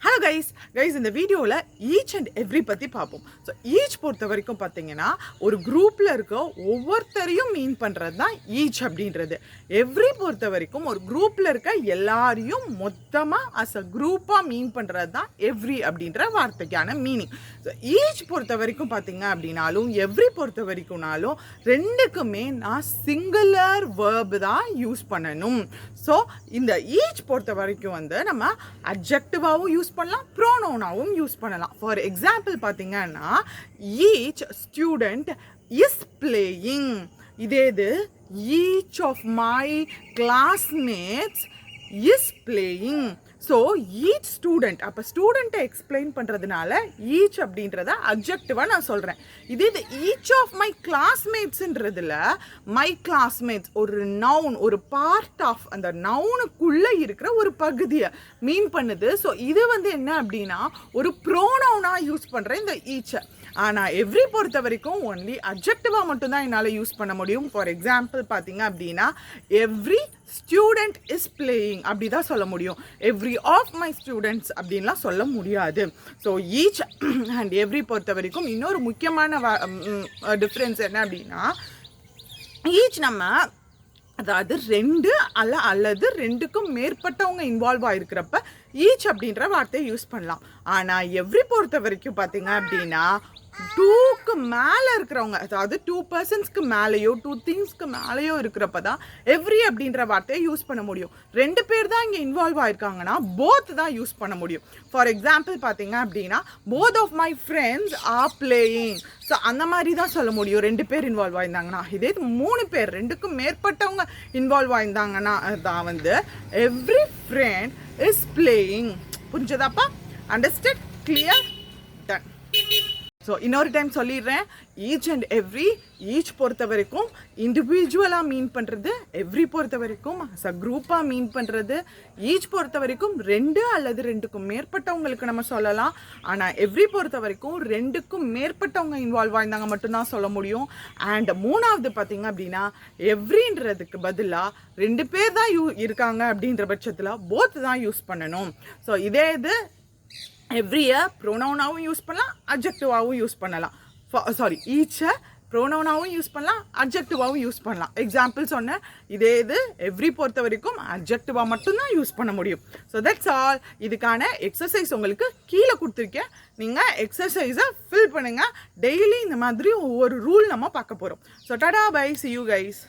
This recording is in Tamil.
ஹலோ கைஸ் இந்த வீடியோவில் ஈச் அண்ட் எவ்ரி பற்றி பார்ப்போம். ஸோ ஈச் பொறுத்த வரைக்கும் பார்த்தீங்கன்னா ஒரு குரூப்பில் இருக்க ஒவ்வொருத்தரையும் மீன் பண்ணுறது தான் ஈச் அப்படின்றது. எவ்ரி பொறுத்த வரைக்கும் ஒரு குரூப்பில் இருக்க எல்லாரையும் மொத்தமாக அஸ் அ குரூப்பாக மீன் பண்ணுறது தான் எவ்ரி அப்படின்ற வார்த்தைக்கான மீனிங். ஸோ ஈச் பொறுத்த வரைக்கும் பார்த்தீங்க அப்படின்னாலும் எவ்ரி பொறுத்த வரைக்கும்னாலும் ரெண்டுக்குமே நான் சிங்குலர் வேர்பு தான் யூஸ் பண்ணணும். ஸோ இந்த ஈச் பொறுத்த வரைக்கும் நம்ம அட்ஜெக்டிவாகவும் யூஸ் பண்ணலாம், ப்ரோனவுனாவும் யூஸ் பண்ணலாம். ஃபார் எக்ஸாம்பிள் பார்த்தீங்கன்னா ஈச் ஸ்டூடெண்ட் இஸ் பிளேயிங். இது each of my classmates is playing. So each student, அப்போ ஸ்டூடெண்ட்டை எக்ஸ்பிளைன் பண்ணுறதுனால ஈச் அப்படின்றத அப்ஜெக்டிவாக நான் சொல்கிறேன். இது ஈச் ஆஃப் மை கிளாஸ்மேட்ஸுன்றதுல மை கிளாஸ்மேட்ஸ் ஒரு நவுன், ஒரு பார்ட் ஆஃப் அந்த நவுனுக்குள்ளே இருக்கிற ஒரு பகுதியை மீன் பண்ணுது. ஸோ இது என்ன அப்படின்னா ஒரு ப்ரோனவுனாக யூஸ் பண்ணுறேன் இந்த ஈச்சை. ஆனால் எவ்ரி பொறுத்த வரைக்கும் ஒன்லி அப்ஜெக்டிவாக மட்டும்தான் என்னால் யூஸ் பண்ண முடியும். ஃபார் எக்ஸாம்பிள் பார்த்தீங்க அப்படின்னா எவ்ரி ஸ்டூடெண்ட் இஸ் பிளேயிங் அப்படி தான் சொல்ல முடியும். எவ்ரி ஆஃப் மை ஸ்டூடெண்ட்ஸ் அப்படின்லாம் சொல்ல முடியாது. ஸோ ஈச் அண்ட் எவ்ரி பொறுத்த வரைக்கும் இன்னொரு முக்கியமான டிஃப்ரென்ஸ் என்ன அப்படின்னா ஈச் அதாவது ரெண்டு அல்லது ரெண்டுக்கும் மேற்பட்டவங்க இன்வால்வ் ஆகிருக்கிறப்ப ஈச் அப்படின்ற வார்த்தையை யூஸ் பண்ணலாம். ஆனால் எவ்ரி பொறுத்த வரைக்கும் பார்த்தீங்க அப்படின்னா 2க்கு மேலே இருக்கிறவங்க, அதாவது 2 பர்சன்ஸ்க்கு மேலேயோ 2 திங்ஸ்க்கு மேலேயோ இருக்கிறப்ப தான் எவ்ரி அப்படின்ற வார்த்தையை யூஸ் பண்ண முடியும். 2 பேர் தான் இங்கே இன்வால்வ் ஆகிருக்காங்கன்னா போத் தான் யூஸ் பண்ண முடியும். ஃபார் எக்ஸாம்பிள் பார்த்தீங்க அப்படின்னா both of my friends are playing. So அந்த மாதிரி தான் சொல்ல முடியும் 2 பேர் இன்வால்வ் ஆயிருந்தாங்கன்னா. இதே 3 பேர் 2க்கும் மேற்பட்டவங்க இன்வால்வ் ஆயிருந்தாங்கன்னா தான் எவ்ரி ஃப்ரெண்ட் இஸ் பிளேயிங். புரிஞ்சதாப்பா? அண்டர்ஸ்டாண்ட்? கிளியர்? டன். ஸோ இன்னொரு டைம் சொல்லிடுறேன். ஈச் அண்ட் எவ்ரி, ஈச் பொறுத்த வரைக்கும் இண்டிவிஜுவலாக மீன் பண்ணுறது, எவ்ரி பொறுத்த வரைக்கும் அ குரூப்பாக மீன் பண்ணுறது, ஈச் பொறுத்த வரைக்கும் 2 அல்லது 2க்கும் மேற்பட்டவங்களுக்கு நம்ம சொல்லலாம். ஆனால் எவ்ரி பொறுத்த வரைக்கும் 2க்கும் மேற்பட்டவங்க இன்வால்வ் ஆயிருந்தாங்க மட்டும்தான் சொல்ல முடியும். அண்ட் 3வது பார்த்தீங்க அப்படின்னா எவ்ரின்றதுக்கு பதிலாக 2 பேர் தான் இருக்காங்க அப்படின்ற பட்சத்தில் போத் தான் யூஸ் பண்ணணும். ஸோ இதே எவ்ரியை ப்ரோனவுனாகவும் யூஸ் பண்ணலாம், அட்ஜெக்டிவாகவும் யூஸ் பண்ணலாம். ஈச்சை ப்ரோனவுனாகவும் யூஸ் பண்ணலாம், அட்ஜெக்டிவாகவும் யூஸ் பண்ணலாம். எக்ஸாம்பிள் சொன்னேன். இதே எவ்ரி பொறுத்த வரைக்கும் அட்ஜெக்டிவாக மட்டும்தான் யூஸ் பண்ண முடியும். So that's all. இதுக்கான எக்ஸசைஸ் உங்களுக்கு கீழே கொடுத்துருக்கேன். நீங்கள் எக்ஸசைஸை ஃபில் பண்ணுங்கள். டெய்லி இந்த மாதிரி ஒவ்வொரு ரூல் நம்ம பார்க்க போகிறோம். So tata bye, see you guys.